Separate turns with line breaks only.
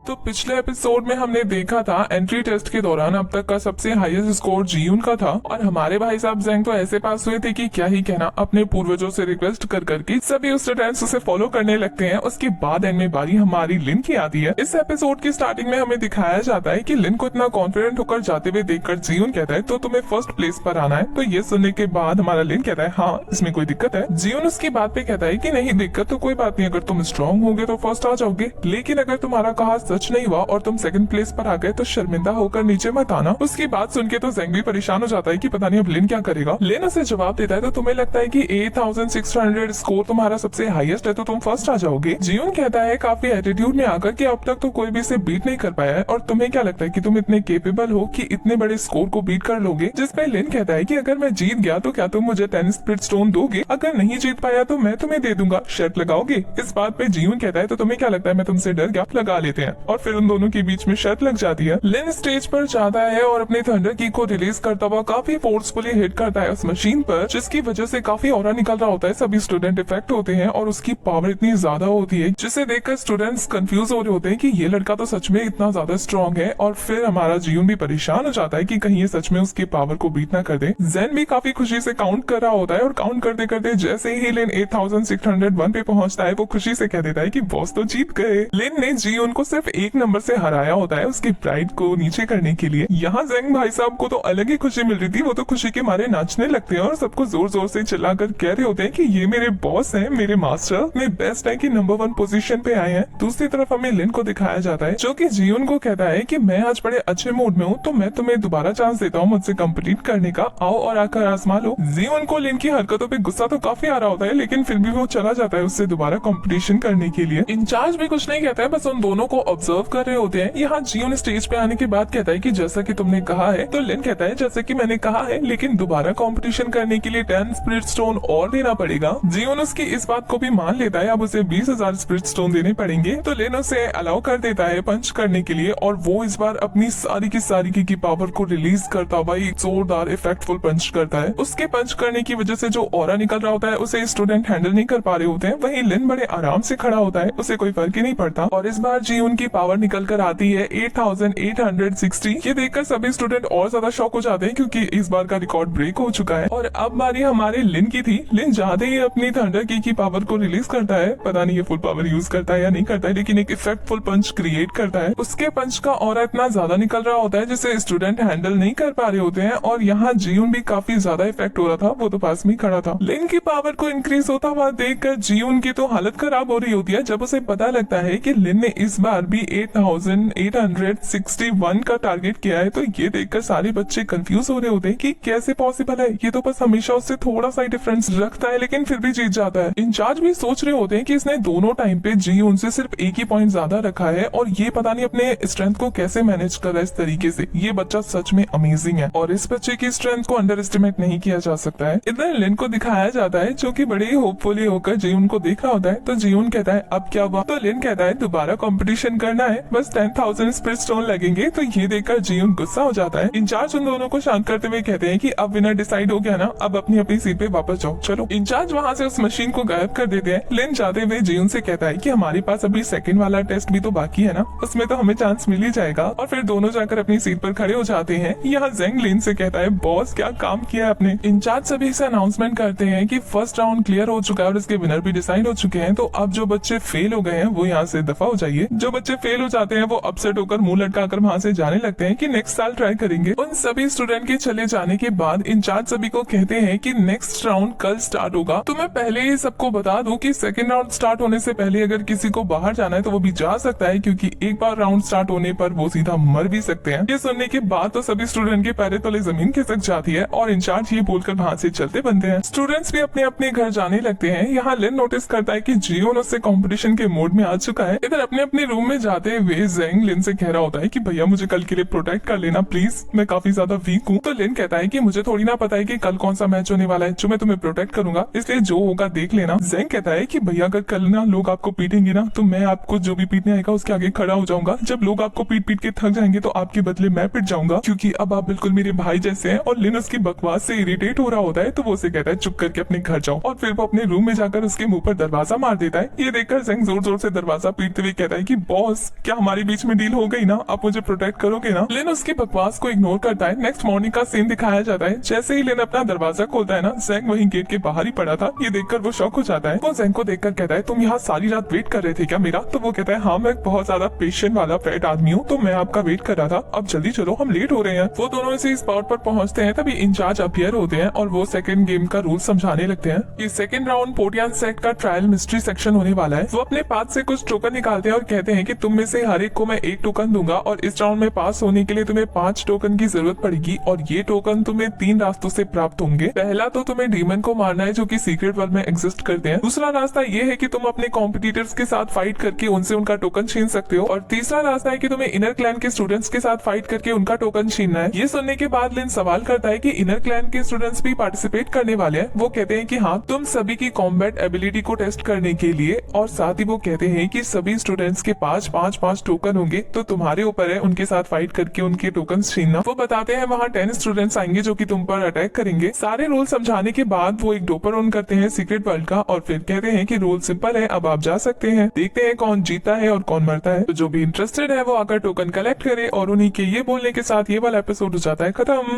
तो पिछले एपिसोड में हमने देखा था एंट्री टेस्ट के दौरान अब तक का सबसे हाईएस्ट स्कोर जीयून का था और हमारे भाई साहब जेंग तो ऐसे पास हुए थे कि क्या ही कहना। अपने पूर्वजों से रिक्वेस्ट कर करके सभी उस स्टूडेंट्स उसे फॉलो करने लगते हैं। उसके बाद एंड में बारी हमारी लिन की आती है। इस एपिसोड की स्टार्टिंग में हमें दिखाया जाता है कि लिन को इतना कॉन्फिडेंट होकर जाते हुए देखकर जीयून कहता है तो तुम्हें फर्स्ट प्लेस पर आना है। तो ये सुनने के बाद हमारा लिन कहता है हाँ इसमें कोई दिक्कत है। जीयून उसकी बात पे कहता है कि नहीं दिक्कत तो कोई बात नहीं, अगर तुम स्ट्रॉन्ग होगे तो फर्स्ट आ जाओगे, लेकिन अगर तुम्हारा कहा सच नहीं हुआ और तुम सेकंड प्लेस पर आ गए तो शर्मिंदा होकर नीचे मत आना। उसकी बात सुन के तो जेंग भी परेशान हो जाता है कि पता नहीं अब लिन क्या करेगा। लिन उसे जवाब देता है तो तुम्हें लगता है कि 8600 स्कोर तुम्हारा सबसे हाईएस्ट है तो तुम फर्स्ट आ जाओगे। जीयून कहता है काफी एटीट्यूड में आकर कि अब तक तो कोई भी इसे बीट नहीं कर पाया है और तुम्हें क्या लगता है कि तुम इतने केपेबल हो कि इतने बड़े स्कोर को बीट कर लोगे। जिसपे लिन कहता है कि अगर मैं जीत गया तो क्या तुम मुझे 10 स्पिरिट स्टोन दोगे, अगर नहीं जीत पाया तो मैं तुम्हें दे दूंगा, शर्त लगाओगे। इस बात पे जीयून कहता है तो तुम्हें क्या लगता है मैं तुमसे डर गया, लगा लेते हैं। और फिर उन दोनों के बीच में शर्त लग जाती है। लिन स्टेज पर जाता है और अपने थंडर की को रिलीज करता हुआ काफी फोर्सफुली हिट करता है उस मशीन पर, जिसकी वजह से काफी ऑरा निकल रहा होता है। सभी स्टूडेंट इफेक्ट होते हैं और उसकी पावर इतनी ज्यादा होती है जिसे देखकर स्टूडेंट्स कंफ्यूज हो रहे होते हैं कि ये लड़का तो सच में इतना ज्यादा स्ट्रॉन्ग है। और फिर हमारा जीयून भी परेशान हो जाता है कि कहीं ये सच में उसकी पावर को बीट ना कर दे। जेन भी काफी खुशी से काउंट कर रहा होता है और काउंट करते करते जैसे ही लिन 8601 पे पहुंचता है वो खुशी से कह देता है कि बॉस तो जीत गए। लिन ने जीयून को सिर्फ एक नंबर से हराया होता है उसकी प्राइड को नीचे करने के लिए। यहाँ जेंग भाई साहब को तो अलग ही खुशी मिल रही थी, वो तो खुशी के मारे नाचने लगते हैं और सबको जोर जोर से चिल्लाकर कह रहे होते हैं कि ये मेरे बॉस हैं, मेरे मास्टर, मैं बेस्ट है कि नंबर 1 पोजीशन पे आए हैं। दूसरी तरफ हमें लिन को दिखाया जाता है जो कि जीयून को कहता है कि मैं आज बड़े अच्छे मूड में हूँ तो मैं तुम्हें दोबारा चांस देता हूँ मुझसे कंप्लीट करने का, आओ और आकर आजमा लो। जीयून को लिन की हरकतों पे गुस्सा तो काफी आ रहा होता है लेकिन फिर भी वो चला जाता है उससे दोबारा कंपटीशन करने के लिए। इंचार्ज भी कुछ नहीं कहता है, बस उन दोनों को ऑब्जर्व कर रहे होते हैं। यहाँ जीयून स्टेज पे आने के बाद कहता है कि जैसा कि तुमने कहा है, तो लिन कहता है जैसे कि मैंने कहा है लेकिन दोबारा कंपटीशन करने के लिए 10 स्पिरिट स्टोन और देना पड़ेगा। जीयून उसकी इस बात को भी मान लेता है, अब उसे 20,000 स्पिरिट स्टोन देने पड़ेंगे। तो लिन उसे अलाउ कर देता है पंच करने के लिए और वो इस बार अपनी सारी की पावर को रिलीज करता हुआ एक जोरदार इफेक्टफुल पंच करता है। उसके पंच करने की वजह से जो ऑरा निकल रहा होता है उसे स्टूडेंट हैंडल नहीं कर पा रहे होते हैं। वहीं लिन बड़े आराम से खड़ा होता है, उसे कोई फर्क ही नहीं पड़ता। और इस बार जीयून की पावर निकल कर आती है 8860। ये देखकर सभी स्टूडेंट और ज्यादा शॉक हो जाते हैं क्योंकि इस बार का रिकॉर्ड ब्रेक हो चुका है। और अब बारी हमारे लिन की थी। लिन जाते ही अपनी थंडर की पावर को रिलीज करता है, पता नहीं ये फुल पावर यूज करता है या नहीं करता है लेकिन एक इफेक्टफुल पंच क्रिएट करता है। उसके पंच का ऑरा इतना ज्यादा निकल रहा होता है जिसे स्टूडेंट हैंडल नहीं कर पा रहे होते हैं। और यहाँ जीयून भी काफी ज्यादा इफेक्ट हो रहा था, वो तो पास में खड़ा था। लिन की पावर को इंक्रीज होता हुआ देखकर जीयून की तो हालत खराब हो रही होती है जब उसे पता लगता है कि लिन ने इस बार भी 8861 का टारगेट किया है। तो ये देखकर सारे बच्चे कंफ्यूज हो रहे होते हैं कि कैसे पॉसिबल है, ये तो बस हमेशा उससे थोड़ा सा डिफरेंस रखता है लेकिन फिर भी जीत जाता है। इंचार्ज भी सोच रहे होते हैं कि इसने दोनों टाइम पे जीयून से सिर्फ एक ही पॉइंट ज्यादा रखा है और ये पता नहीं अपने स्ट्रेंथ को कैसे मैनेज कर रहा है इस तरीके से। ये बच्चा सच में अमेजिंग है और इस बच्चे की स्ट्रेंथ को अंडर एस्टिमेट नहीं किया जा सकता है। इधर लिन को दिखाया जाता है जो कि बड़े ही होपफुली होकर जीयून को देख रहा होता है। तो जीयून कहता है अब क्या हुआ, तो लिन कहता है दोबारा कंपटीशन करना है, बस 10,000 स्पिरिट स्टोन लगेंगे। तो ये देखकर जीयून गुस्सा हो जाता है। इंचार्ज उन दोनों को शांत करते हुए कहते हैं कि अब विनर डिसाइड हो गया ना, अब अपनी अपनी सीट पे वापस जाओ चलो। इंचार्ज वहाँ से उस मशीन को गायब कर देते हैं। लिन जाते हुए जीयून से कहता है कि हमारे पास अभी सेकंड वाला टेस्ट भी तो बाकी है ना, उसमें तो हमें चांस मिल ही जाएगा। और फिर दोनों जाकर अपनी सीट पर खड़े हो जाते हैं। यहाँ जेंग लिन से कहता है बॉस क्या काम किया आपने। इंचार्ज सभी से अनाउंसमेंट करते हैं कि फर्स्ट राउंड क्लियर हो चुका है और इसके विनर भी डिसाइड हो चुके हैं। तो अब जो बच्चे फेल हो गए हैं वो यहाँ से दफा हो जाइए। जो बच्चे फेल हो जाते हैं वो अपसेट होकर मुंह लटकाकर वहाँ से जाने लगते हैं कि नेक्स्ट साल ट्राई करेंगे। उन सभी स्टूडेंट के चले जाने के बाद इंचार्ज सभी को कहते हैं कि नेक्स्ट राउंड कल स्टार्ट होगा। तो मैं पहले ही सबको बता दूं कि सेकंड राउंड स्टार्ट होने से पहले अगर किसी को बाहर जाना है तो वो भी जा सकता है क्योंकि एक बार राउंड स्टार्ट होने पर वो सीधा मर भी सकते हैं। ये सुनने के बाद तो सभी स्टूडेंट के पैरों तले जमीन खिसक जाती है और इंचार्ज ये बोलकर वहाँ से चलते बनते हैं। स्टूडेंट्स भी अपने अपने घर जाने लगते हैं। यहाँ लिन नोटिस करता है कि जीयून उससे कंपटीशन के मोड में आ चुका है। इधर अपने अपने रूम में जाते हुए जेंग लिन से कह रहा होता है कि भैया मुझे कल के लिए प्रोटेक्ट कर लेना प्लीज, मैं काफी ज्यादा वीक हूँ। तो लिन कहता है कि मुझे थोड़ी ना पता है कि कल कौन सा मैच होने वाला है जो मैं तुम्हें प्रोटेक्ट करूंगा, इसलिए जो होगा देख लेना। जेंग कहता है कि भैया अगर कल ना लोग आपको पीटेंगे ना तो मैं आपको जो भी पीटने आएगा उसके आगे खड़ा हो जाऊंगा। जब लोग आपको पीट पीट के थक जाएंगे तो आपके बदले मैं पिट जाऊंगा क्योंकि अब आप बिल्कुल मेरे भाई जैसे हैं। और लिन उसकी बकवास से इरिटेट हो रहा होता है तो वो उसे कहता है चुप करके अपने घर जाओ और फिर वो अपने रूम में जाकर उसके मुंह पर दरवाजा मार देता है। ये देखकर जेंग जोर जोर से दरवाजा पीटते हुए कहता है कि बॉस बॉस, क्या हमारे बीच में डील हो गई ना? आप मुझे प्रोटेक्ट करोगे ना? लिन उसकी बकवास को इग्नोर करता है। नेक्स्ट मॉर्निंग का सीन दिखाया जाता है। जैसे ही लिन अपना दरवाजा खोलता है ना, जैंग वहीं गेट के बाहर ही पड़ा था। ये देखकर वो शॉक हो जाता है। वो जैंग को देखकर कहता है, तुम यहाँ सारी रात वेट कर रहे थे क्या मेरा? तो वो कहता है, हाँ मैं बहुत ज्यादा पेशेंट वाला फ्रेट आदमी हूँ, तो मैं आपका वेट कर रहा था। अब जल्दी चलो, हम लेट हो रहे हैं। वो दोनों इसी स्पॉट पर पहुंचते हैं। तभी इंचार्ज अपीयर होते हैं और वो सेकंड गेम का रूल समझाने लगते हैं। ये सेकंड राउंड पोटियन सेट का ट्रायल मिस्ट्री सेक्शन होने वाला है। वो अपने पास से कुछ टोकन निकालते हैं और कहते हैं कि तुम में से हर एक को मैं एक टोकन दूंगा और इस राउंड में पास होने के लिए तुम्हें 5 टोकन की जरूरत पड़ेगी और ये टोकन तुम्हें 3 रास्तों से प्राप्त होंगे। पहला तो तुम्हें डीमन को मारना है जो कि सीक्रेट वर्ल्ड में एग्जिस्ट करते हैं। दूसरा रास्ता ये है कि तुम अपने कॉम्पिटिटर्स के साथ फाइट करके उनसे उनका टोकन छीन सकते हो और तीसरा रास्ता है कि तुम्हें इनर क्लैन के स्टूडेंट्स के साथ फाइट करके उनका टोकन छीनना है। ये सुनने के बाद लिन सवाल करता है कि इनर क्लैन के स्टूडेंट्स भी पार्टिसिपेट करने वाले हैं। वो कहते हैं कि हाँ, तुम सभी की कॉम्बैट एबिलिटी को टेस्ट करने के लिए, और साथ ही वो कहते हैं कि सभी स्टूडेंट्स के पास 5-5 टोकन होंगे, तो तुम्हारे ऊपर है उनके साथ फाइट करके उनके टोकन छीनना। वो बताते हैं वहाँ 10 स्टूडेंट्स आएंगे जो कि तुम पर अटैक करेंगे। सारे रूल समझाने के बाद वो एक डोपर ऑन करते हैं सीक्रेट वर्ल्ड का और फिर कहते हैं कि रूल सिंपल है, अब आप जा सकते हैं। देखते हैं कौन जीता है और कौन मरता है। तो जो भी इंटरेस्टेड है वो आकर टोकन कलेक्ट करे और उन्हीं के ये बोलने के साथ ये वाला एपिसोड हो जाता है खत्म।